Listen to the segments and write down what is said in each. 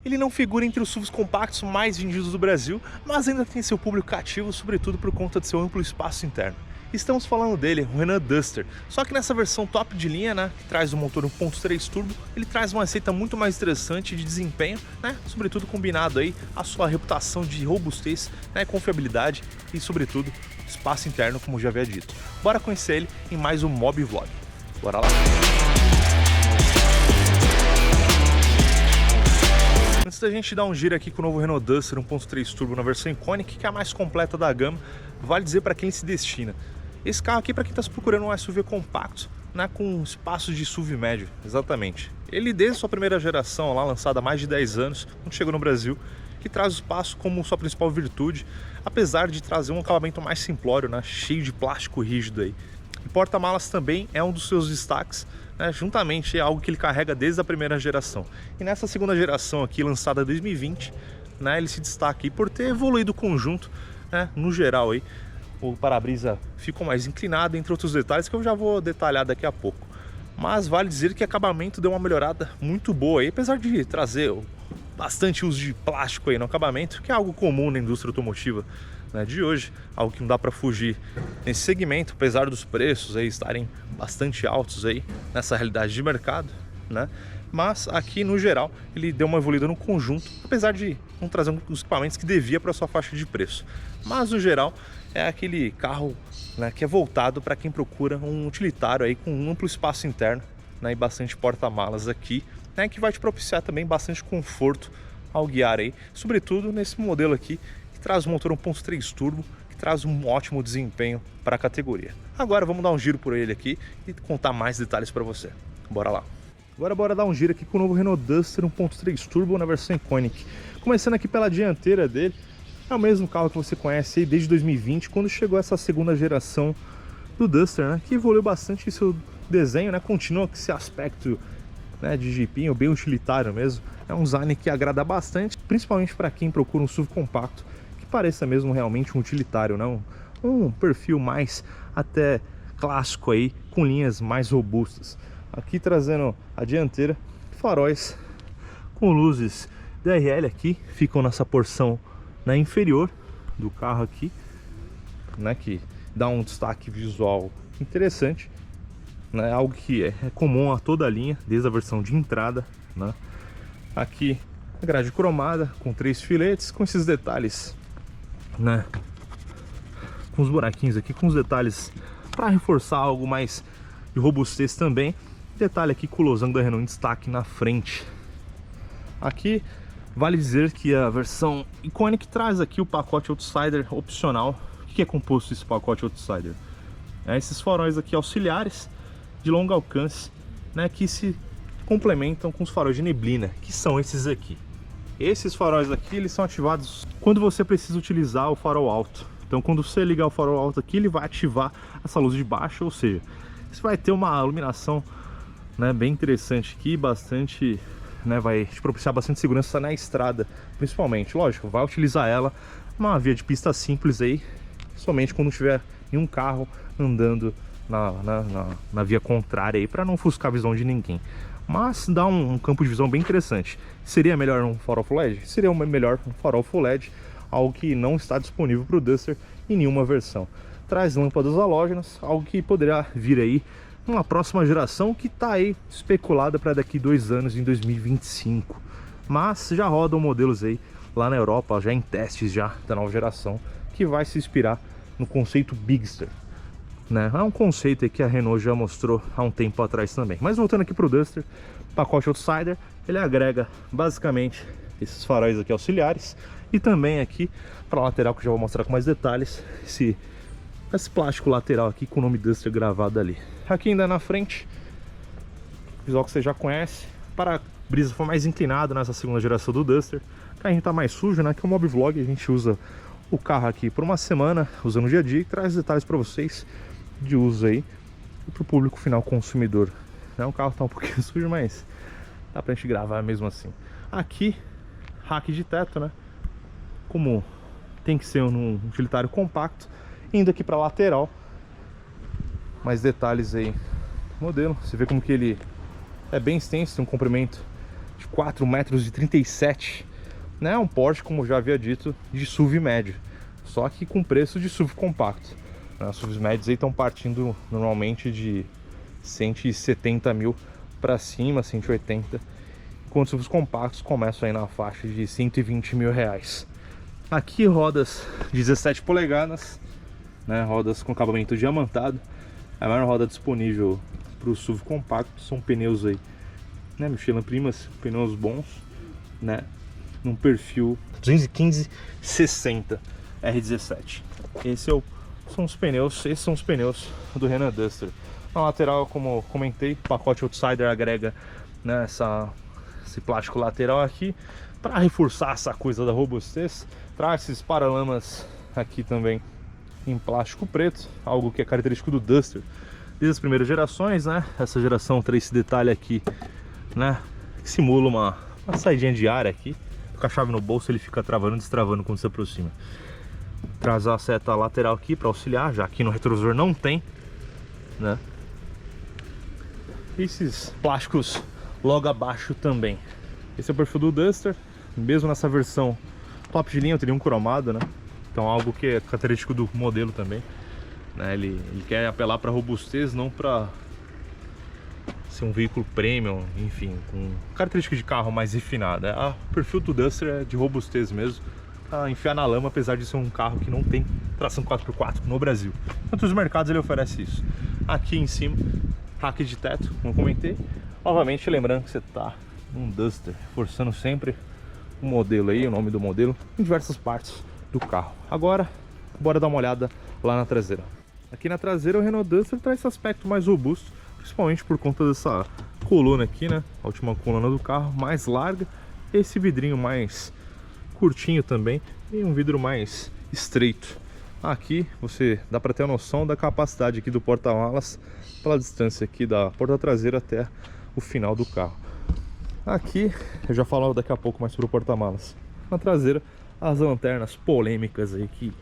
Ele não figura entre os SUVs compactos mais vendidos do Brasil, mas ainda tem seu público cativo, sobretudo por conta de seu amplo espaço interno. Estamos falando dele, o Renault Duster. Só que nessa versão top de linha, né, que traz o motor 1.3 turbo, ele traz uma receita muito mais interessante de desempenho, né, sobretudo combinado aí a sua reputação de robustez, né, confiabilidade e sobretudo espaço interno, como já havia dito. Bora conhecer ele em mais um Mob Vlog. Bora lá! Antes da gente dar um giro aqui com o novo Renault Duster 1.3 turbo na versão Iconic, que é a mais completa da gama, vale dizer para quem se destina. Esse carro aqui, para quem está procurando um SUV compacto, né, com espaço de SUV médio, exatamente. Ele, desde sua primeira geração, lá lançada há mais de 10 anos, quando chegou no Brasil, que traz o espaço como sua principal virtude, apesar de trazer um acabamento mais simplório, né, cheio de plástico rígido aí. E porta-malas também é um dos seus destaques, né, juntamente é algo que ele carrega desde a primeira geração. E nessa segunda geração aqui, lançada em 2020, né, ele se destaca aí por ter evoluído o conjunto, né, no geral aí. O para-brisa ficou mais inclinado, entre outros detalhes que eu já vou detalhar daqui a pouco. Mas vale dizer que o acabamento deu uma melhorada muito boa aí, apesar de trazer bastante uso de plástico aí no acabamento, que é algo comum na indústria automotiva, né, de hoje, algo que não dá para fugir nesse segmento, apesar dos preços aí estarem bastante altos aí nessa realidade de mercado, né? Mas aqui no geral ele deu uma evoluída no conjunto, apesar de não trazer os equipamentos que devia para sua faixa de preço. Mas no geral é aquele carro, né, que é voltado para quem procura um utilitário aí com um amplo espaço interno, né, e bastante porta-malas aqui, né, que vai te propiciar também bastante conforto ao guiar aí, sobretudo nesse modelo aqui que traz um motor 1.3 turbo, que traz um ótimo desempenho para a categoria. Agora vamos dar um giro por ele aqui e contar mais detalhes para você. Bora lá! Agora bora dar um giro aqui com o novo Renault Duster 1.3 turbo na versão Iconic. Começando aqui pela dianteira dele, é o mesmo carro que você conhece aí desde 2020, quando chegou essa segunda geração do Duster, né, que evoluiu bastante seu desenho, né, continua com esse aspecto, né, de jipinho, bem utilitário mesmo. É um design que agrada bastante, principalmente para quem procura um SUV compacto, que pareça mesmo realmente um utilitário, né, um perfil mais até clássico aí, com linhas mais robustas. Aqui trazendo a dianteira, faróis com luzes DRL aqui, ficam nessa porção, né, inferior do carro aqui, né, que dá um destaque visual interessante, né, algo que é comum a toda a linha, desde a versão de entrada, né. Aqui a grade cromada com 3 filetes, com esses detalhes, né, com os buraquinhos aqui, com os detalhes para reforçar algo mais de robustez também. Detalhe aqui com o losango da Renault em destaque na frente. Aqui vale dizer que a versão Iconic traz aqui o pacote Outsider opcional. O que é composto esse pacote Outsider? Esses faróis aqui auxiliares de longo alcance, né, que se complementam com os faróis de neblina, que são esses aqui. Esses faróis aqui, eles são ativados quando você precisa utilizar o farol alto. Então quando você ligar o farol alto aqui, ele vai ativar essa luz de baixo, ou seja, você vai ter uma iluminação, né, bem interessante aqui, bastante, né, vai te propiciar bastante segurança na estrada, principalmente. Lógico, vai utilizar ela numa via de pista simples aí, somente quando tiver nenhum carro andando na via contrária aí, para não ofuscar a visão de ninguém. Mas dá um campo de visão bem interessante. Seria melhor um farol Full LED? Seria melhor um farol Full LED, algo que não está disponível para o Duster em nenhuma versão. Traz lâmpadas halógenas, algo que poderá vir aí uma próxima geração, que está aí especulada para daqui 2 anos, em 2025. Mas já rodam modelos aí lá na Europa, já em testes já da nova geração, que vai se inspirar no conceito Bigster, né? É um conceito aí que a Renault já mostrou há um tempo atrás também. Mas voltando aqui para o Duster, pacote Outsider, ele agrega basicamente esses faróis aqui auxiliares, e também aqui para a lateral, que eu já vou mostrar com mais detalhes, esse plástico lateral aqui com o nome Duster gravado ali. Aqui ainda na frente, visual que você já conhece. Para-brisa foi mais inclinado nessa segunda geração do Duster. O carrinho tá mais sujo, né? Que é o Mob Vlog, a gente usa o carro aqui por uma semana, usando no dia a dia, e traz detalhes para vocês de uso aí e para o público final consumidor. O carro tá um pouquinho sujo, mas dá pra gente gravar mesmo assim. Aqui, rack de teto, né? Como tem que ser um utilitário compacto. Indo aqui para lateral, mais detalhes aí do modelo. Você vê como que ele é bem extenso, tem um comprimento de 4,37 m, né? Um Porsche, como eu já havia dito, de SUV médio, só que com preço de SUV compacto. As SUVs médios aí estão partindo normalmente de 170 mil para cima, 180, enquanto os SUVs compactos começam aí na faixa de 120 mil reais. Aqui rodas 17 polegadas, né? Rodas com acabamento diamantado. A maior roda disponível para o SUV compacto são pneus aí, né? Michelin Primas, pneus bons, né? Num perfil 215/60 R17. Esses são os pneus do Renault Duster. Na lateral, como eu comentei, o pacote Outsider agrega, né, esse plástico lateral aqui para reforçar essa coisa da robustez. Traz esses paralamas aqui também em plástico preto, algo que é característico do Duster desde as primeiras gerações, né? Essa geração traz esse detalhe aqui, né, que simula uma saidinha de ar aqui. Com a chave no bolso ele fica travando e destravando quando se aproxima. Traz a seta lateral aqui para auxiliar, já que no retrovisor não tem, né? Esses plásticos logo abaixo também. Esse é o perfil do Duster, mesmo nessa versão top de linha, eu teria um cromado, né? Então algo que é característico do modelo também, né? Ele quer apelar para robustez, não para ser um veículo premium, enfim, com característica de carro mais refinada. O perfil do Duster é de robustez mesmo, a enfiar na lama, apesar de ser um carro que não tem tração 4x4 no Brasil. Em outros mercados ele oferece isso. Aqui em cima, rack de teto, como eu comentei. Novamente lembrando que você está num Duster, reforçando sempre o modelo aí, o nome do modelo, em diversas partes do carro. Agora, bora dar uma olhada lá na traseira. Aqui na traseira o Renault Duster traz esse aspecto mais robusto, principalmente por conta dessa coluna aqui, né? A última coluna do carro, mais larga. Esse vidrinho mais curtinho também e um vidro mais estreito. Aqui você dá para ter a noção da capacidade aqui do porta-malas pela distância aqui da porta traseira até o final do carro. Aqui eu já falo daqui a pouco mais sobre o porta-malas. Na traseira, as lanternas polêmicas aí que,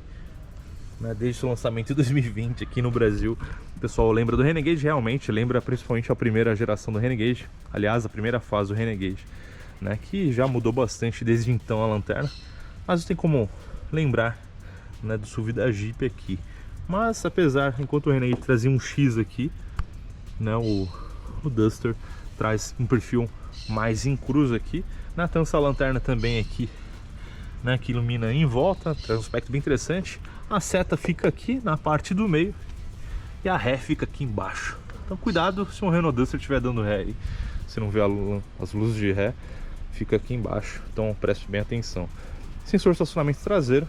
né, desde o lançamento em 2020 aqui no Brasil, o pessoal lembra do Renegade, realmente lembra principalmente a primeira geração do Renegade, aliás a primeira fase do Renegade, né, que já mudou bastante desde então a lanterna, mas tem como lembrar, né, do SUV da Jeep aqui. Mas apesar, enquanto o Renegade trazia um X aqui, né, o Duster traz um perfil mais em cruz aqui, né, tem essa lanterna também aqui, né, que ilumina em volta, traz um aspecto bem interessante. A seta fica aqui na parte do meio e a ré fica aqui embaixo. Então cuidado se um Renault Duster estiver dando ré aí, você não vê as luzes de ré, fica aqui embaixo, então preste bem atenção. Sensor de estacionamento traseiro,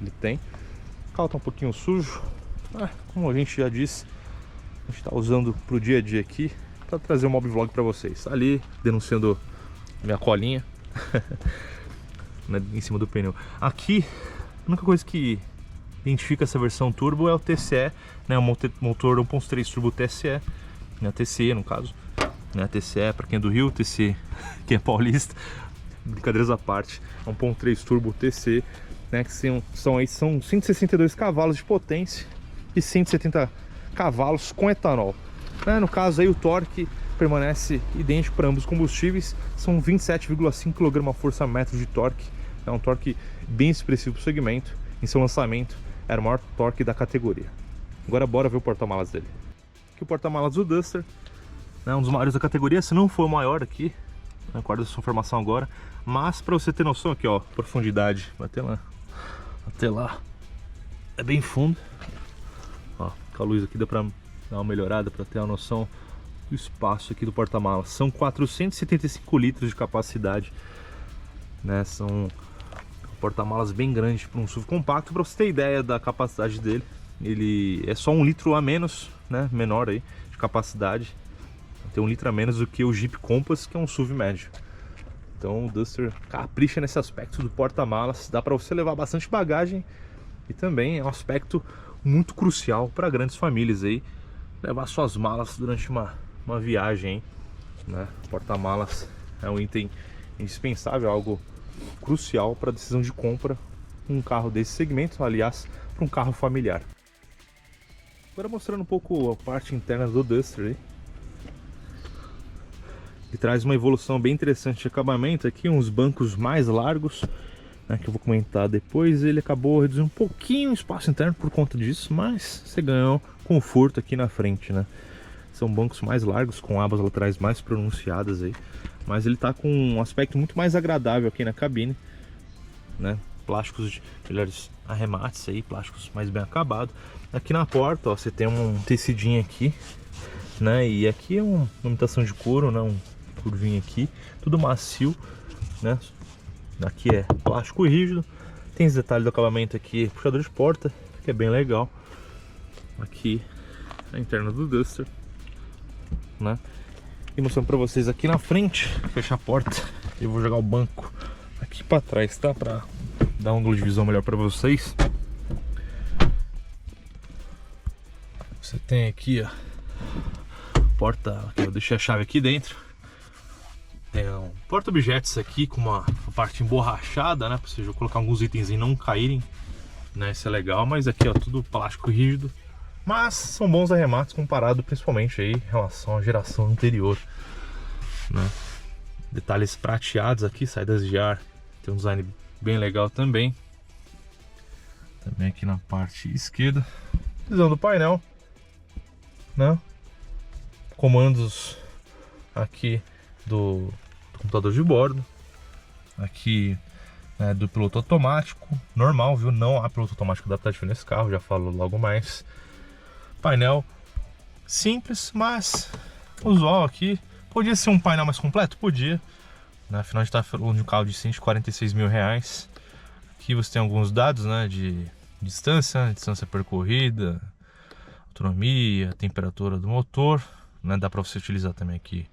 ele tem. O carro tá um pouquinho sujo, como a gente já disse, a gente está usando para o dia a dia aqui, para trazer um motovlog para vocês. Ali, denunciando minha colinha em cima do pneu. Aqui, a única coisa que identifica essa versão turbo é o TCE, né, o motor 1.3 turbo TCE, né, TCE no caso, né, TCE para quem é do Rio, TCE quem é paulista, brincadeiras à parte, 1.3 turbo TCE, né, que são 162 cavalos de potência e 170 cavalos com etanol, né, no caso aí o torque permanece idêntico para ambos os combustíveis, são 27,5 kgfm de torque, é um torque bem expressivo para o segmento. Em seu lançamento era o maior torque da categoria. Agora bora ver o porta-malas dele. Aqui o porta-malas do Duster, né, um dos maiores da categoria, se não for o maior aqui, não recordo essa informação agora, mas para você ter noção aqui, ó, profundidade, vai até lá, é bem fundo, ó, com a luz aqui dá para dar uma melhorada para ter a noção do espaço aqui do porta-malas. São 475 litros de capacidade, né, são porta-malas bem grande para um SUV compacto. Para você ter ideia da capacidade dele, ele é só 1 litro a menos, né, menor aí de capacidade, tem 1 litro a menos do que o Jeep Compass, que é um SUV médio. Então o Duster capricha nesse aspecto do porta-malas, dá para você levar bastante bagagem e também é um aspecto muito crucial para grandes famílias aí, levar suas malas durante uma viagem, né? Porta-malas é um item indispensável, algo crucial para a decisão de compra um carro desse segmento, aliás, para um carro familiar. Agora mostrando um pouco a parte interna do Duster aí. que traz uma evolução bem interessante de acabamento aqui, uns bancos mais largos, né, que eu vou comentar depois. Ele acabou reduzindo um pouquinho o espaço interno por conta disso, mas você ganhou conforto aqui na frente, né? São bancos mais largos, com abas laterais mais pronunciadas aí, mas ele tá com um aspecto muito mais agradável aqui na cabine, né? Plásticos de melhores arremates aí, plásticos mais bem acabados. Aqui na porta, ó, você tem um tecidinho aqui, né? E aqui é uma imitação de couro, né? Um curvinho aqui, tudo macio, né? Aqui é plástico rígido. Tem esse detalhe do acabamento aqui, puxador de porta, que é bem legal. Aqui a interna do Duster, né? E mostrando pra vocês aqui na frente, fechar a porta, eu vou jogar o banco aqui pra trás, tá? Pra dar um ângulo de visão melhor pra vocês. Você tem aqui, ó, porta, eu deixei a chave aqui dentro. Tem um porta-objetos aqui com uma parte emborrachada, né? Pra você colocar alguns itens e não caírem, né? Isso é legal, mas aqui, ó, tudo plástico rígido. Mas são bons arremates comparado principalmente aí em relação à geração anterior, né? Detalhes prateados aqui, saídas de ar. Tem um design bem legal também. Também aqui na parte esquerda. Visão do painel, né? Comandos aqui do computador de bordo. Aqui, né, do piloto automático normal, viu? Não há piloto automático adaptativo nesse carro, já falo logo mais. Painel simples, mas usual aqui. Podia ser um painel mais completo? Podia, né? Afinal a gente está falando de um carro de 146 mil reais. Aqui você tem alguns dados, né, de distância, distância percorrida, autonomia, temperatura do motor, né? Dá para você utilizar também aqui,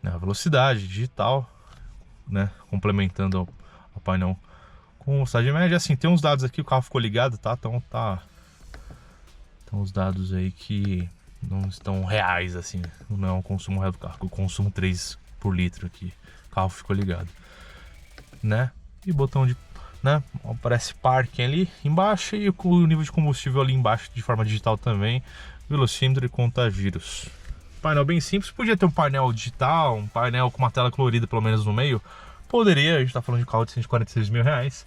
né, a velocidade digital, né, complementando ao painel com velocidade média. Assim, tem uns dados aqui, o carro ficou ligado, tá? Então os dados aí que não estão reais, assim, não é um consumo real do carro, eu consumo 3 por litro aqui, o carro ficou ligado, né? E botão de, né, aparece parking ali embaixo e o nível de combustível ali embaixo de forma digital também, velocímetro e conta-giros. Painel bem simples, podia ter um painel digital, um painel com uma tela colorida pelo menos no meio, poderia, a gente tá falando de carro de 146 mil reais,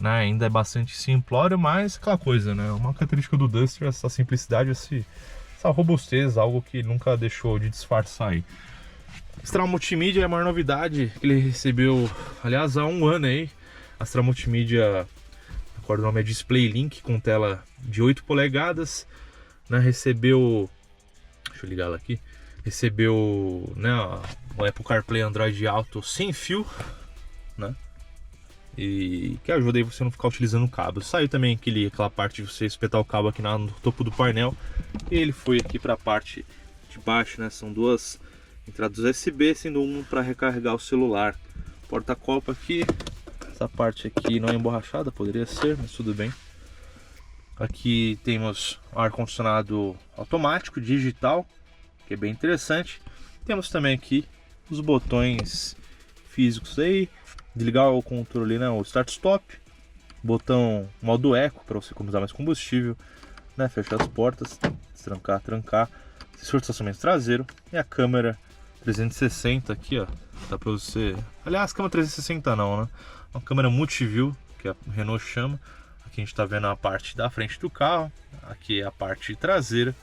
né? Ainda é bastante simplório, mas aquela coisa, né? Uma característica do Duster, essa simplicidade, essa robustez, algo que nunca deixou de disfarçar aí. Astral Multimídia é a maior novidade que ele recebeu, aliás, há um ano aí. Astral Multimídia, o nome é Display Link, com tela de 8 polegadas, né? Recebeu, deixa eu ligar ela aqui, recebeu, né, o Apple CarPlay Android Auto sem fio, né? E que ajuda aí você não ficar utilizando o cabo. Saiu também aquela parte de você espetar o cabo aqui no topo do painel. E ele foi aqui para a parte de baixo, né? São duas entradas USB, sendo uma para recarregar o celular. Porta-copo aqui. Essa parte aqui não é emborrachada, poderia ser, mas tudo bem. Aqui temos ar-condicionado automático, digital, que é bem interessante. Temos também aqui os botões físicos aí. Desligar o controle, né, o start-stop, botão modo eco para você economizar mais combustível, né, fechar as portas, destrancar, trancar, sensor de estacionamento traseiro e a câmera 360 aqui, ó, dá para você, aliás, câmera 360 não, né, uma câmera multiview que a Renault chama. Aqui a gente está vendo a parte da frente do carro, aqui é a parte traseira,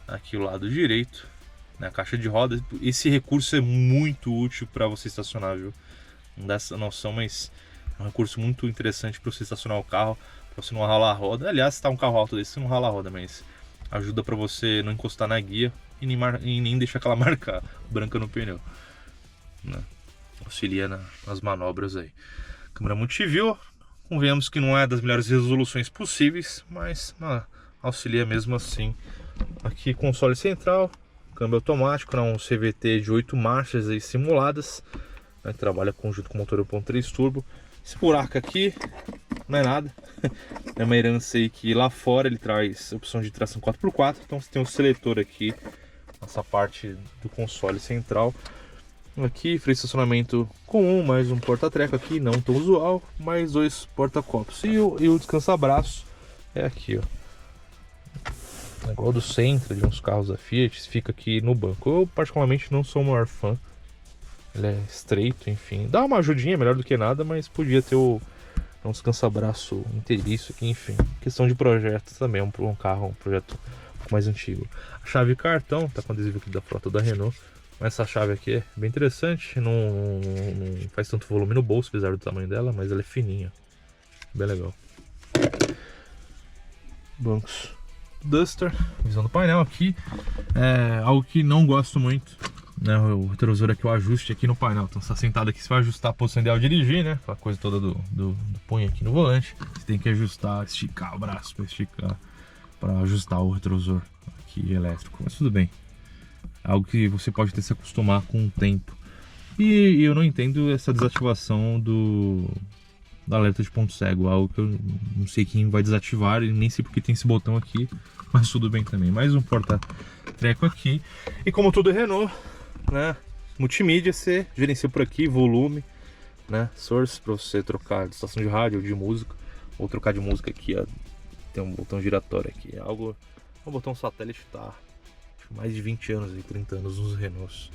aqui o lado direito, né, a caixa de rodas. Esse recurso é muito útil para você estacionar, viu? Não dá essa noção, mas é um recurso muito interessante para você estacionar o carro, para você não ralar a roda. Aliás, se tá um carro alto desse, você não rala a roda, mas ajuda para você não encostar na guia e nem deixar aquela marca branca no pneu, né? Auxilia nas manobras aí. Câmera multiview, convenhamos que não é das melhores resoluções possíveis, mas auxilia mesmo assim. Aqui console central, câmbio automático, um CVT de 8 marchas aí simuladas, né, trabalha conjunto com motor 1.3 turbo. Esse buraco aqui não é nada, é uma herança aí que lá fora ele traz opção de tração 4x4, então você tem um seletor aqui nessa parte do console central. Aqui freio de estacionamento comum, mais um porta-treco aqui, não tão usual, mais 2 porta-copos e o descansa-braço é aqui, ó, igual do Sentra de uns carros da Fiat, fica aqui no banco. Eu particularmente não sou o maior fã Ele é estreito, enfim. Dá uma ajudinha, melhor do que nada, mas podia ter um descansa-braço inteiriço aqui, enfim. Questão de projeto também, um carro, um projeto um pouco mais antigo. A chave cartão, tá com adesivo aqui da frota da Renault. Mas essa chave aqui é bem interessante, não faz tanto volume no bolso, apesar do tamanho dela, mas ela é fininha. Bem legal. Bancos Duster, visão do painel aqui. É algo que não gosto muito, né? O retrovisor aqui, o ajuste aqui no painel. Então você está sentado aqui, você vai ajustar a posição ideal de dirigir, né? Aquela coisa toda do punho aqui no volante. Você tem que ajustar, esticar o braço para ajustar o retrovisor aqui elétrico. Mas tudo bem. Algo que você pode ter que se acostumar com o tempo. E eu não entendo essa desativação do alerta de ponto cego. Algo que eu não sei quem vai desativar e nem sei porque tem esse botão aqui. Mas tudo bem também. Mais um porta-treco aqui. E como tudo é Renault, né? Multimídia você gerencia por aqui, volume, né? Source para você trocar de estação de rádio ou de música. Ou trocar de música aqui, ó. Tem um botão giratório aqui. É algo. O botão satélite tá mais de 20 anos e 30 anos nos Renaults.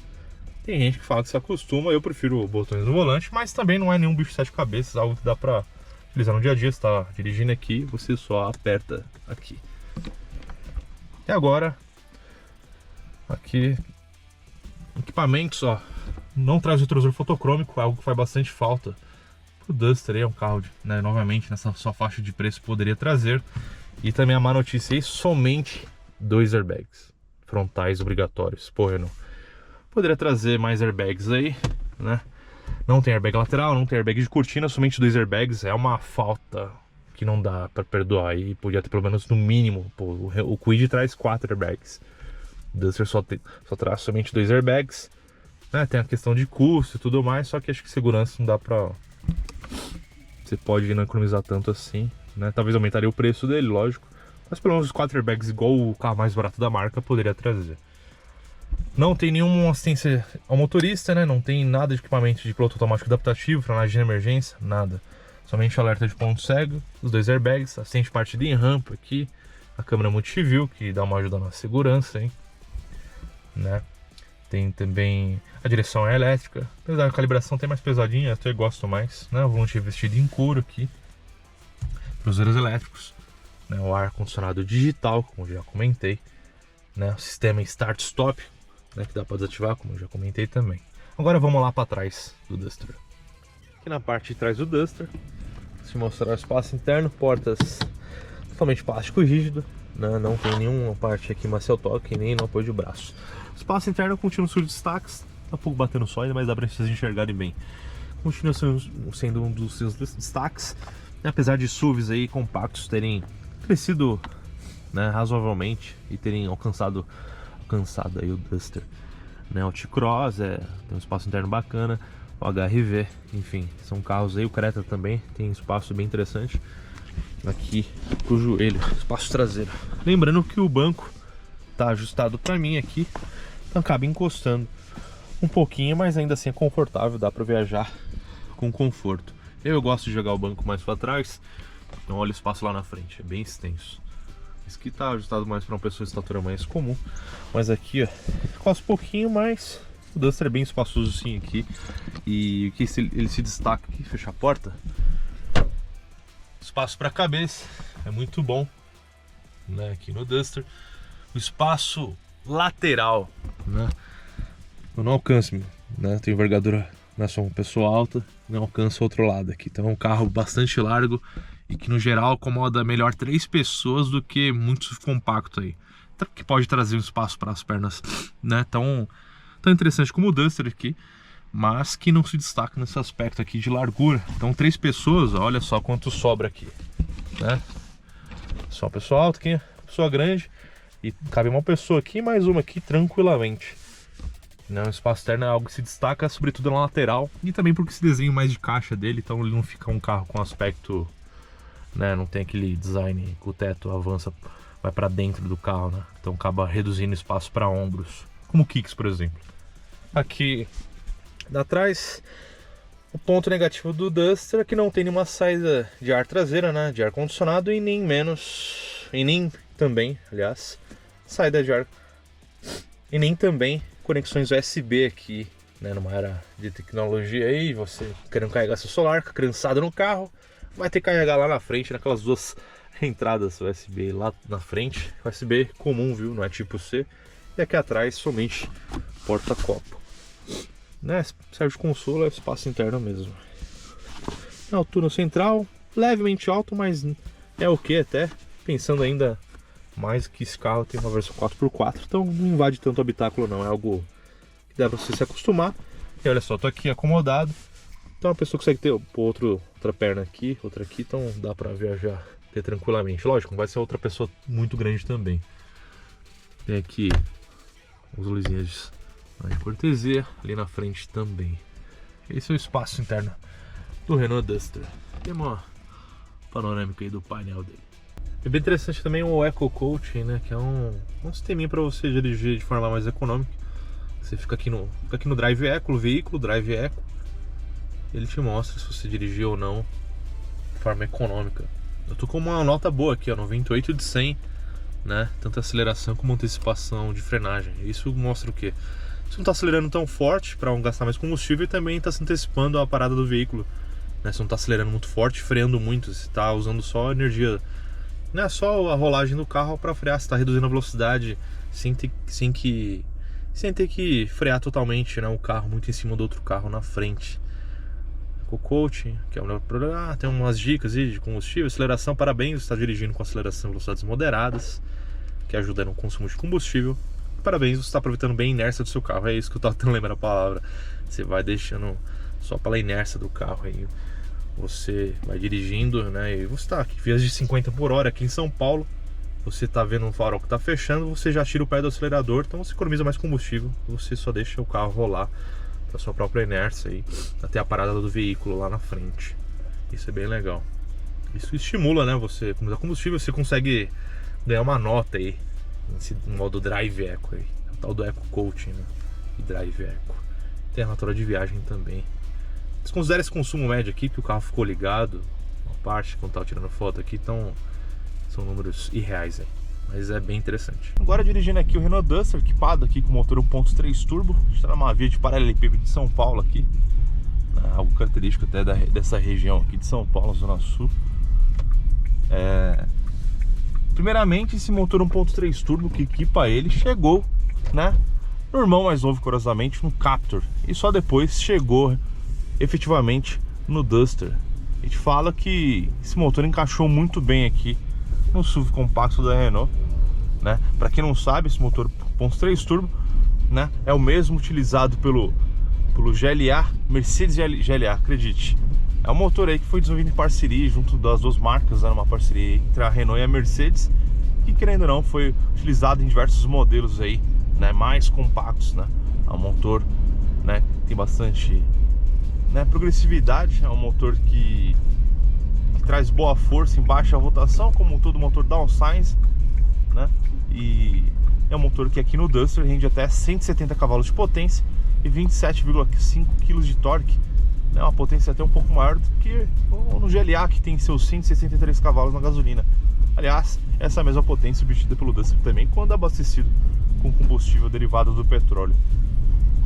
Tem gente que fala que se acostuma, eu prefiro botões no volante, mas também não é nenhum bicho de 7 cabeças, algo que dá pra utilizar no dia a dia. Você tá dirigindo aqui, você só aperta aqui. E agora, aqui, equipamentos, ó, não traz retrovisor fotocrômico, é algo que faz bastante falta. O Duster aí é um carro, né, novamente, nessa sua faixa de preço poderia trazer. E também a má notícia aí, somente 2 airbags frontais obrigatórios. Pô, Renault, poderia trazer mais airbags aí, né? Não tem airbag lateral, não tem airbag de cortina, somente 2 airbags. É uma falta que não dá pra perdoar. E podia ter pelo menos no mínimo. Pô, o Kwid traz 4 airbags. O Duster só traz somente 2 airbags, né? Tem a questão de custo e tudo mais, só que acho que segurança não dá pra... Você pode não economizar tanto assim, né? Talvez aumentaria o preço dele, lógico. Mas pelo menos os 4 airbags igual o carro mais barato da marca poderia trazer. Não tem nenhuma assistência ao motorista, né? Não tem nada de equipamento de piloto automático adaptativo, frenagem de emergência, nada. Somente alerta de ponto cego, os 2 airbags, assistente partida em rampa aqui, a câmera multicivil que dá uma ajuda na segurança, hein? Né? Tem também a direção é elétrica, apesar da calibração tem mais pesadinha, eu até gosto mais, né? O volante revestido em couro aqui, cruzeiros elétricos, né? O ar condicionado digital, como já comentei, né? O sistema start-stop, né? Que dá para desativar, como eu já comentei também. Agora vamos lá para trás do Duster. Aqui na parte de trás do Duster, se mostrar o espaço interno, portas totalmente plástico rígido, né? Não tem nenhuma parte aqui macio toque, nem no apoio de braço. O espaço interno continua sendo destaques, tá um pouco batendo só ainda, mas dá para vocês enxergarem bem. Continua sendo um dos seus destaques, né? Apesar de SUVs aí compactos terem crescido, né, razoavelmente e terem alcançado aí o Duster, né? O T-Cross tem um espaço interno bacana, o HR-V, enfim, são carros aí. O Creta também tem um espaço bem interessante aqui pro joelho, espaço traseiro. Lembrando que o banco tá ajustado para mim aqui, então acaba encostando um pouquinho, mas ainda assim é confortável, dá para viajar com conforto. Eu gosto de jogar o banco mais para trás, então olha o espaço lá na frente, é bem extenso. Esse aqui tá ajustado mais para uma pessoa de estatura mais comum, mas aqui, ó, quase um pouquinho mais. O Duster é bem espaçoso sim aqui, e que ele se destaca aqui, fechar a porta. Espaço para cabeça é muito bom, né? Aqui no Duster. O espaço lateral, né? Eu não alcanço, né? Tenho envergadura, né? Sou uma pessoa alta, não alcanço o outro lado aqui. Então é um carro bastante largo e que no geral acomoda melhor 3 pessoas do que muitos compactos aí, que pode trazer um espaço para as pernas, né? Tão interessante como o Duster aqui, mas que não se destaca nesse aspecto aqui de largura. Então 3 pessoas, olha só quanto sobra aqui, né? Só uma pessoa alta aqui, pessoa grande, e cabe uma pessoa aqui e mais uma aqui tranquilamente. O espaço externo é algo que se destaca, sobretudo na lateral, e também porque esse desenho mais de caixa dele, então ele não fica um carro com aspecto, né? Não tem aquele design que o teto avança, vai para dentro do carro, né? Então acaba reduzindo espaço para ombros, como o Kicks, por exemplo. Aqui atrás, o ponto negativo do Duster é que não tem nenhuma saída de ar traseira, né? De ar condicionado, e nem também, aliás, saída de ar, e nem também conexões USB aqui, né, numa era de tecnologia aí, você querendo carregar seu celular, cansado no carro, vai ter que carregar lá na frente, naquelas duas entradas USB lá na frente, USB comum, viu, não é tipo C, e aqui atrás somente porta-copo, né, serve de consolo, é espaço interno mesmo. A altura central, levemente alto, mas é o que até, pensando ainda mais que esse carro tem uma versão 4x4, então não invade tanto o habitáculo não, é algo que dá pra você se acostumar. E olha só, tô aqui acomodado, então a pessoa consegue ter outra perna aqui, outra aqui, então dá pra viajar tranquilamente. Lógico, não vai ser outra pessoa muito grande também. Tem aqui os luzinhas de cortesia, ali na frente também. Esse é o espaço interno do Renault Duster. Tem uma panorâmica aí do painel dele. É bem interessante também o Eco Coaching, né? Que é um sisteminha para você dirigir de forma mais econômica. Você fica aqui no Drive Eco, no veículo Drive Eco. Ele te mostra se você dirigir ou não de forma econômica. Eu tô com uma nota boa aqui, ó, 98 de 100, né? Tanto aceleração como antecipação de frenagem. Isso mostra o quê? Você não tá acelerando tão forte para não gastar mais combustível e também tá se antecipando a parada do veículo, né? Você não tá acelerando muito forte, freando muito, você tá usando só energia, não é só a rolagem do carro para frear, você tá reduzindo a velocidade sem ter que frear totalmente, né, o carro muito em cima do outro carro na frente. O coaching, que é um problema, tem umas dicas aí de combustível, aceleração, parabéns, você está dirigindo com aceleração e velocidades moderadas, que ajuda no consumo de combustível. Parabéns, você está aproveitando bem a inércia do seu carro, é isso que eu estava tentando lembrar a palavra. Você vai deixando só pela inércia do carro aí, você vai dirigindo, né, e você está aqui, vias de 50 por hora aqui em São Paulo, você está vendo um farol que está fechando, você já tira o pé do acelerador, então você economiza mais combustível, você só deixa o carro rolar a sua própria inércia aí, até a parada do veículo lá na frente. Isso é bem legal. Isso estimula, né, você economizar combustível, você consegue ganhar uma nota aí nesse modo Drive Eco aí, o tal do Eco Coaching, né, e Drive Eco. Tem a relatório de viagem também. Você considera esse consumo médio aqui, que o carro ficou ligado, uma parte, quando estava tirando foto aqui, então são números irreais aí. Mas é bem interessante. Agora dirigindo aqui o Renault Duster, equipado aqui com motor 1.3 turbo. A gente está numa via de paralelepípedo de São Paulo aqui, algo característico até dessa região aqui de São Paulo, Zona Sul. Primeiramente, esse motor 1.3 turbo que equipa ele chegou, né, no irmão mais novo, curiosamente, no Captur, e só depois chegou efetivamente no Duster. A gente fala que esse motor encaixou muito bem aqui no SUV compacto da Renault, né? Para quem não sabe, esse motor 1.3 turbo, né, é o mesmo utilizado pelo GLA, Mercedes GLA, acredite. É um motor aí que foi desenvolvido em parceria junto das duas marcas, né, uma parceria entre a Renault e a Mercedes, que, querendo ou não, foi utilizado em diversos modelos aí, né, mais compactos, né? É um motor, né, tem bastante, né, progressividade, é um motor que traz boa força em baixa rotação, como todo motor downsize, né? E é um motor que aqui no Duster rende até 170 cavalos de potência e 27,5 kg de torque, né? Uma potência até um pouco maior do que no GLA, que tem seus 163 cavalos na gasolina. Aliás, essa mesma potência obtida pelo Duster também quando abastecido com combustível derivado do petróleo,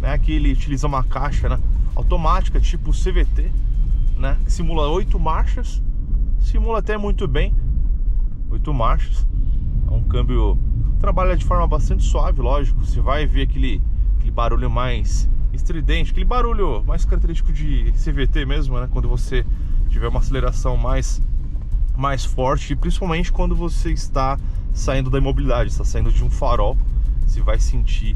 né? Aqui ele utiliza uma caixa, né, automática tipo CVT, né, que simula 8 marchas. Simula até muito bem 8 marchas. É um câmbio, trabalha de forma bastante suave, lógico. Você vai ver aquele barulho mais estridente, aquele barulho mais característico de CVT mesmo, né? Quando você tiver uma aceleração mais forte, e principalmente quando você está saindo da imobilidade, está saindo de um farol, você vai sentir,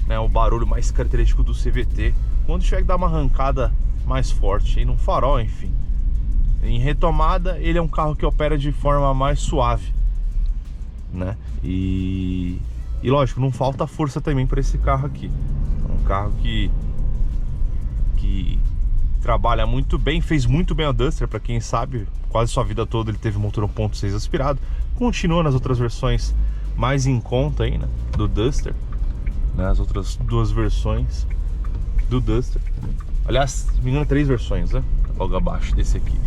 né, o barulho mais característico do CVT quando tiver que dar uma arrancada mais forte aí num farol, enfim. Em retomada, ele é um carro que opera de forma mais suave, né? E lógico, não falta força também para esse carro aqui. É um carro que trabalha muito bem, fez muito bem a Duster, para quem sabe, quase sua vida toda ele teve motor 1.6 aspirado. Continua nas outras versões mais em conta aí, né, do Duster, né, as outras duas versões do Duster. Aliás, se não me engano, 3 versões, né, logo abaixo desse aqui.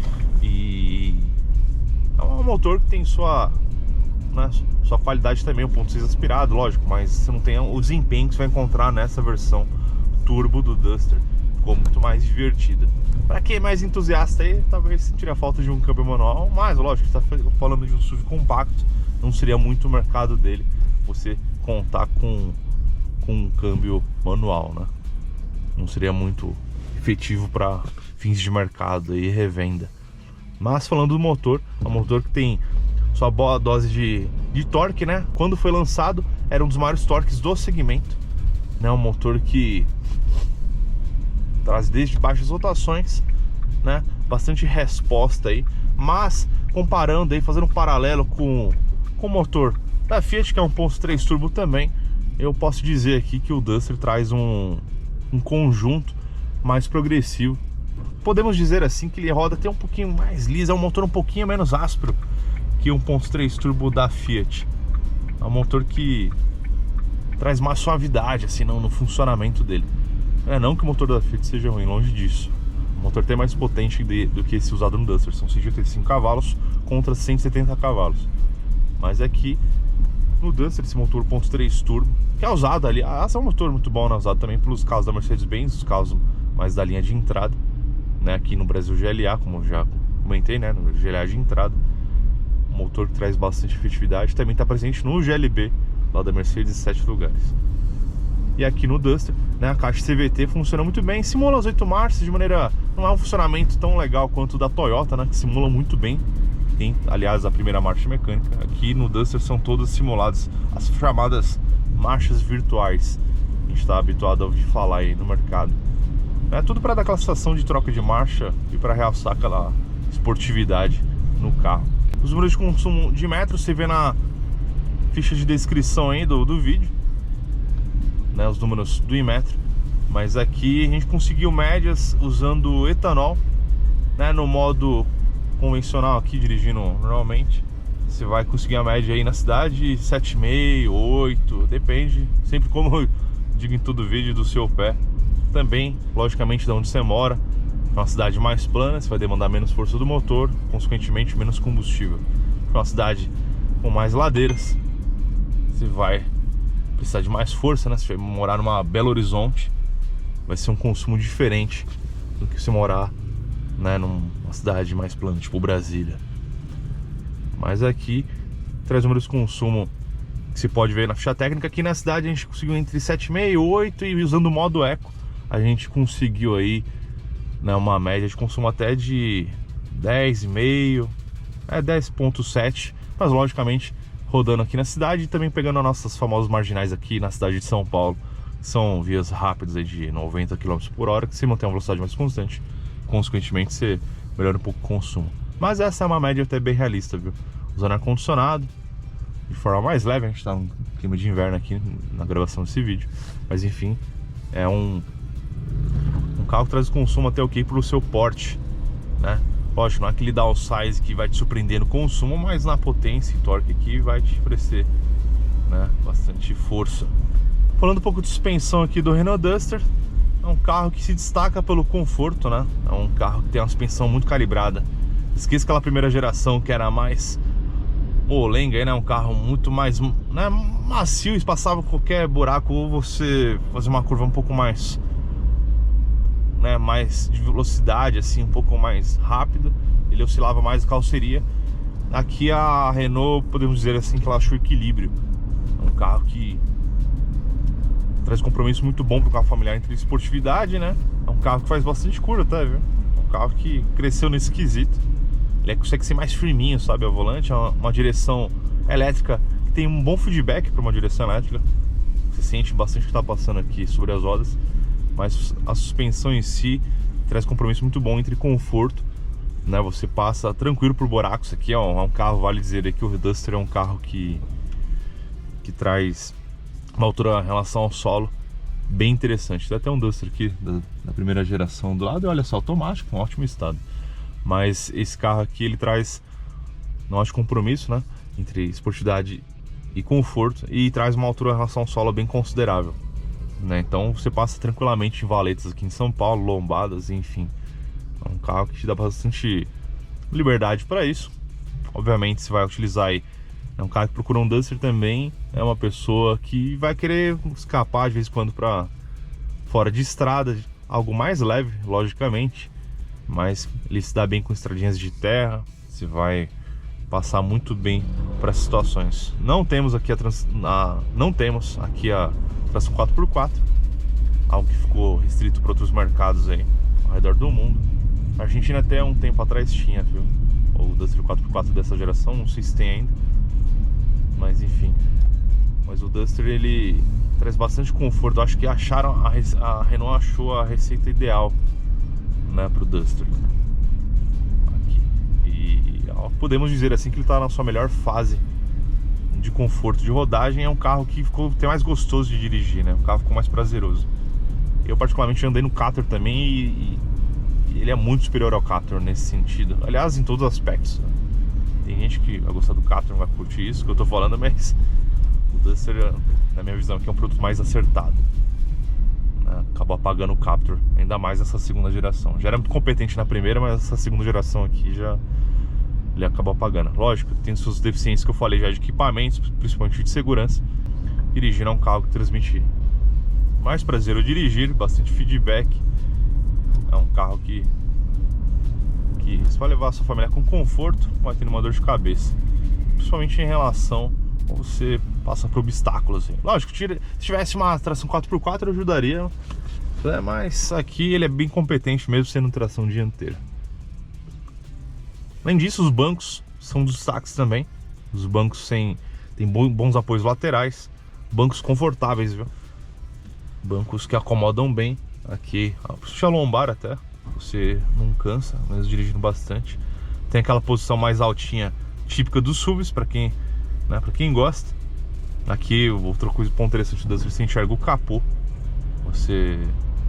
E é um motor que tem sua qualidade também, 1.6 aspirado, lógico, mas você não tem o desempenho que você vai encontrar nessa versão turbo do Duster ficou muito mais divertida. Para quem é mais entusiasta aí, talvez sentir a falta de um câmbio manual, mas lógico, está falando de um SUV compacto, não seria muito o mercado dele você contar com um câmbio manual, né? Não seria muito efetivo para fins de mercado e revenda. Mas falando do motor, é um motor que tem sua boa dose de torque, né? Quando foi lançado, era um dos maiores torques do segmento, né? Um motor que traz desde baixas rotações, né? Bastante resposta aí, mas comparando aí, fazendo um paralelo com o motor da Fiat, que é um 1.3 turbo também, eu posso dizer aqui que o Duster traz um conjunto mais progressivo. Podemos dizer assim que ele roda até um pouquinho mais liso, é um motor um pouquinho menos áspero que o 1.3 turbo da Fiat. É um motor que traz mais suavidade assim no funcionamento dele. Não que o motor da Fiat seja ruim, longe disso. O motor até mais potente do que esse usado no Duster, são 185 cavalos contra 170 cavalos. Mas aqui no Duster, esse motor 1.3 turbo, que é usado ali, é um motor muito bom, né? Usado também pelos carros da Mercedes-Benz, os carros mais da linha de entrada, né? Aqui no Brasil GLA, como eu já comentei, né? No GLA de entrada, um motor que traz bastante efetividade, também está presente no GLB, lá da Mercedes, em 7 lugares. E aqui no Duster, né, a caixa CVT funciona muito bem, simula as 8 marchas de maneira... Não é um funcionamento tão legal quanto o da Toyota, né, que simula muito bem. Tem, aliás, a primeira marcha mecânica. Aqui no Duster são todas simuladas, as chamadas marchas virtuais. A gente está habituado a ouvir falar aí no mercado. É tudo para dar aquela sensação de troca de marcha e para realçar aquela esportividade no carro. Os números de consumo de metros você vê na ficha de descrição aí do vídeo, né, os números do Inmetro. Mas aqui a gente conseguiu médias usando etanol, né, no modo convencional aqui, dirigindo normalmente. Você vai conseguir a média aí na cidade 7,5, 8, depende, sempre como eu digo em todo vídeo, do seu pé. Também, logicamente, de onde você mora. É uma cidade mais plana, você vai demandar menos força do motor, consequentemente menos combustível. É uma cidade com mais ladeiras, você vai precisar de mais força, né? Se você morar numa Belo Horizonte, vai ser um consumo diferente do que se morar, né, numa cidade mais plana, tipo Brasília. Mas aqui traz números de consumo que você pode ver na ficha técnica. Aqui na cidade a gente conseguiu entre 7,5 e 8, e usando o modo Eco a gente conseguiu aí, né, uma média de consumo até de 10,5, 10,7, mas logicamente rodando aqui na cidade e também pegando as nossas famosas marginais aqui na cidade de São Paulo, que são vias rápidas aí de 90 km por hora, que se mantém uma velocidade mais constante, consequentemente você melhora um pouco o consumo. Mas essa é uma média até bem realista, viu? Usando ar-condicionado de forma mais leve, a gente tá num clima de inverno aqui na gravação desse vídeo, mas enfim, é um carro que traz o consumo até ok pro seu porte, né? Lógico, não é aquele downsize que vai te surpreender no consumo, mas na potência e torque aqui vai te oferecer, né, bastante força. Falando um pouco de suspensão aqui do Renault Duster, é um carro que se destaca pelo conforto, né? É um carro que tem uma suspensão muito calibrada. Esqueça aquela primeira geração que era mais molenga, né? Um carro muito mais, né, macio, e passava qualquer buraco, ou você fazer uma curva um pouco mais, né, mais de velocidade, assim, um pouco mais rápido, ele oscilava mais a carroceria. Aqui a Renault, podemos dizer assim, que ela achou equilíbrio. É um carro que traz um compromisso muito bom para o carro familiar entre esportividade, né? É um carro que faz bastante curva, tá, viu? É um carro que cresceu nesse quesito. Ele consegue ser mais firminho, sabe, ao volante. É uma direção elétrica que tem um bom feedback para uma direção elétrica. Você sente bastante o que está passando aqui sobre as rodas. Mas a suspensão em si traz compromisso muito bom entre conforto, né? Você passa tranquilo por buracos. Aqui é um carro, vale dizer aí que o Duster é um carro que traz uma altura em relação ao solo bem interessante. Tem até um Duster aqui da primeira geração do lado, e olha só, automático, um ótimo estado. Mas esse carro aqui, ele traz um ótimo compromisso, né, entre esportividade e conforto, e traz uma altura em relação ao solo bem considerável, né? Então você passa tranquilamente em valetas aqui em São Paulo, lombadas, enfim. É um carro que te dá bastante liberdade para isso. Obviamente você vai utilizar aí, é um cara que procura um Duster também, é uma pessoa que vai querer escapar de vez em quando para fora de estrada, algo mais leve, logicamente, mas ele se dá bem com estradinhas de terra, você vai passar muito bem para essas situações. Não temos aqui a tração 4x4, algo que ficou restrito para outros mercados aí ao redor do mundo. A Argentina até um tempo atrás tinha, viu? O Duster 4x4 dessa geração, não sei se tem ainda, mas enfim. Mas o Duster, ele traz bastante conforto. Eu acho que a Renault achou a receita ideal, né, pro Duster aqui. E podemos dizer assim que ele está na sua melhor fase de conforto de rodagem. É um carro que ficou até mais gostoso de dirigir, né? O carro ficou mais prazeroso. Eu particularmente andei no Captur também e ele é muito superior ao Captur nesse sentido. Aliás, em todos os aspectos, né? Tem gente que vai gostar do Captur, não vai curtir isso que eu tô falando, mas o Duster, na minha visão, aqui é um produto mais acertado, né? Acabou apagando o Captur, ainda mais nessa segunda geração. Já era muito competente na primeira, mas essa segunda geração aqui já ele acabou apagando. Lógico, tem suas deficiências que eu falei já de equipamentos, principalmente de segurança. Dirigir é um carro que transmite mais prazer ao dirigir, bastante feedback. É um carro que você vai levar a sua família com conforto, vai ter uma dor de cabeça, principalmente em relação a você passar por obstáculos assim. Lógico, se tivesse uma tração 4x4 ajudaria, né? Mas aqui ele é bem competente mesmo sendo tração dianteira. Além disso, os bancos são dos destaques também. Os bancos têm bons apoios laterais, bancos confortáveis, viu? Bancos que acomodam bem aqui, puxa a lombar até, você não cansa, mesmo dirigindo bastante. Tem aquela posição mais altinha, típica dos SUVs, para quem gosta. Aqui, outra ponto interessante do Duster, você enxerga o capô.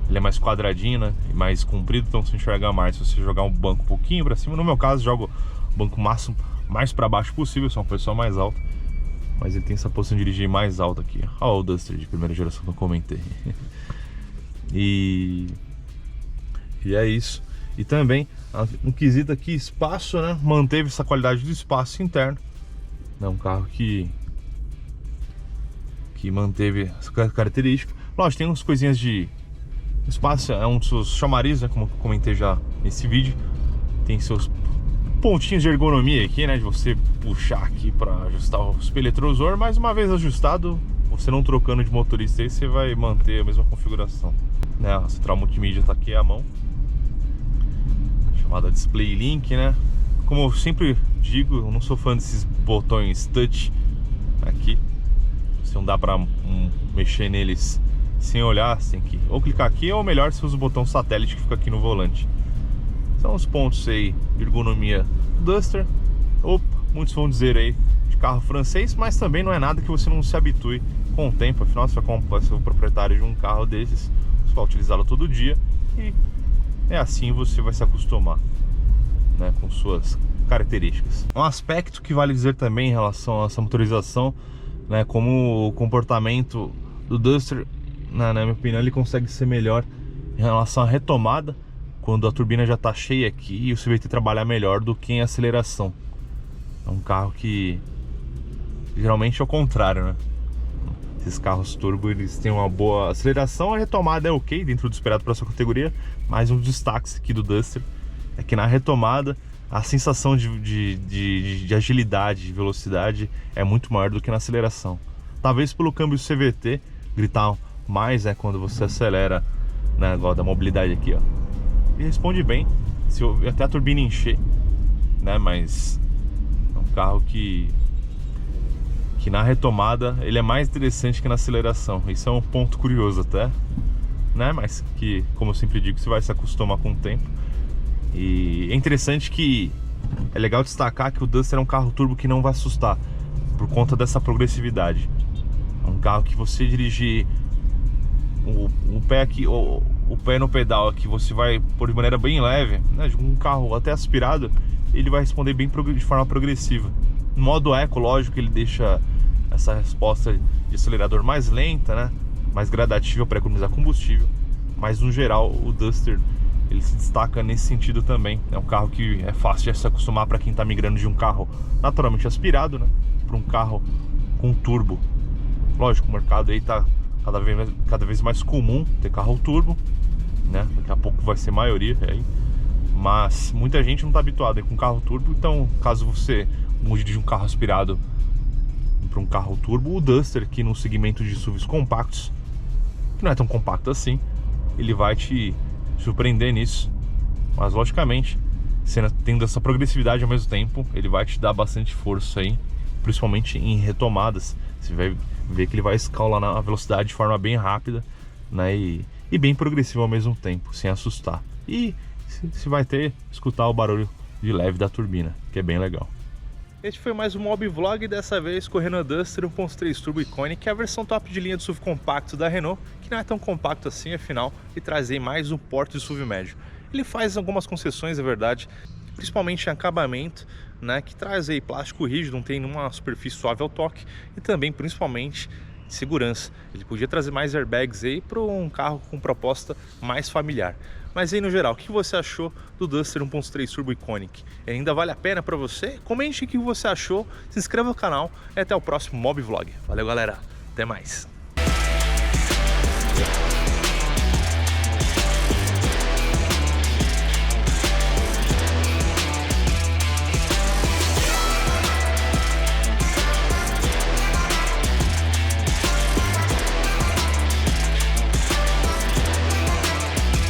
Ele é mais quadradinho, né, e mais comprido, então você enxerga mais. Se você jogar um banco um pouquinho para cima, no meu caso, jogo o banco máximo mais para baixo possível, sou uma pessoa mais alta. Mas ele tem essa posição de dirigir mais alta aqui. Olha o Duster de primeira geração que eu comentei. E é isso. E também, no quesito aqui, espaço, né? Manteve essa qualidade do espaço interno. É um carro que manteve essa característica. Lógico, tem umas coisinhas de espaço, é um dos seus chamarizes, né? Como eu comentei já nesse vídeo. Tem seus pontinhos de ergonomia aqui, né? De você puxar aqui para ajustar o espelho retrovisor. Mas uma vez ajustado, você não trocando de motorista aí, você vai manter a mesma configuração, né? A central multimídia está aqui à mão, chamada Display Link, né? Como eu sempre digo, eu não sou fã desses botões touch aqui. Você não dá para mexer neles sem olhar, você tem que ou clicar aqui, ou melhor, você usa o botão satélite que fica aqui no volante. São os pontos aí de ergonomia do Duster. Muitos vão dizer aí de carro francês, mas também não é nada que você não se habitue com o tempo. Afinal, você vai ser o proprietário de um carro desses, você vai utilizá-lo todo dia e é assim você vai se acostumar, né, com suas características. Um aspecto que vale dizer também em relação a essa motorização, né, como o comportamento do Duster, na minha opinião, ele consegue ser melhor em relação à retomada, quando a turbina já está cheia aqui e o CVT trabalhar melhor do que em aceleração. É um carro que geralmente é o contrário, né? Esses carros turbo, eles têm uma boa aceleração, a retomada é ok dentro do esperado para sua categoria, mas um dos destaques aqui do Duster é que na retomada a sensação de agilidade, de velocidade é muito maior do que na aceleração. Talvez pelo câmbio CVT gritar mais, né, quando você acelera, né, igual da mobilidade aqui, ó. E responde bem, se até a turbina encher, né, mas é um carro que na retomada ele é mais interessante que na aceleração. Isso é um ponto curioso até, né, mas que, como eu sempre digo, você vai se acostumar com o tempo. E é interessante que é legal destacar que o Duster é um carro turbo que não vai assustar por conta dessa progressividade. É um carro que você dirigir o pé aqui, o pé no pedal aqui, você vai pôr de maneira bem leve, né? Um carro até aspirado, ele vai responder bem de forma progressiva. No modo eco, lógico, ele deixa essa resposta de acelerador mais lenta, né? Mais gradativa para economizar combustível. Mas no geral, o Duster, ele se destaca nesse sentido também. É um carro que é fácil de se acostumar para quem está migrando de um carro naturalmente aspirado, né, para um carro com turbo. Lógico, o mercado aí está cada vez mais comum ter carro turbo, né? Daqui a pouco vai ser maioria aí. Mas muita gente não está habituada com carro turbo, então caso você mude de um carro aspirado para um carro turbo, o Duster, que no segmento de SUVs compactos, que não é tão compacto assim, ele vai te surpreender nisso. Mas logicamente, tendo essa progressividade ao mesmo tempo, ele vai te dar bastante força aí, principalmente em retomadas. Você vai ver que ele vai escalar na velocidade de forma bem rápida, né? E bem progressiva ao mesmo tempo, sem assustar. E você vai escutar o barulho de leve da turbina, que é bem legal. Este foi mais um Mob Vlog, dessa vez com o Renault Duster 1.3 Turbo Iconic, que é a versão top de linha de SUV compacto da Renault, que não é tão compacto assim, afinal, e trazer mais um porte de SUV médio. Ele faz algumas concessões, é verdade, principalmente em acabamento, né, que traz aí plástico rígido, não tem nenhuma superfície suave ao toque, e também, principalmente, segurança. Ele podia trazer mais airbags aí para um carro com proposta mais familiar. Mas aí no geral, o que você achou do Duster 1.3 Turbo Iconic? Ainda vale a pena para você? Comente o que você achou, se inscreva no canal e até o próximo Mob Vlog. Valeu galera, até mais!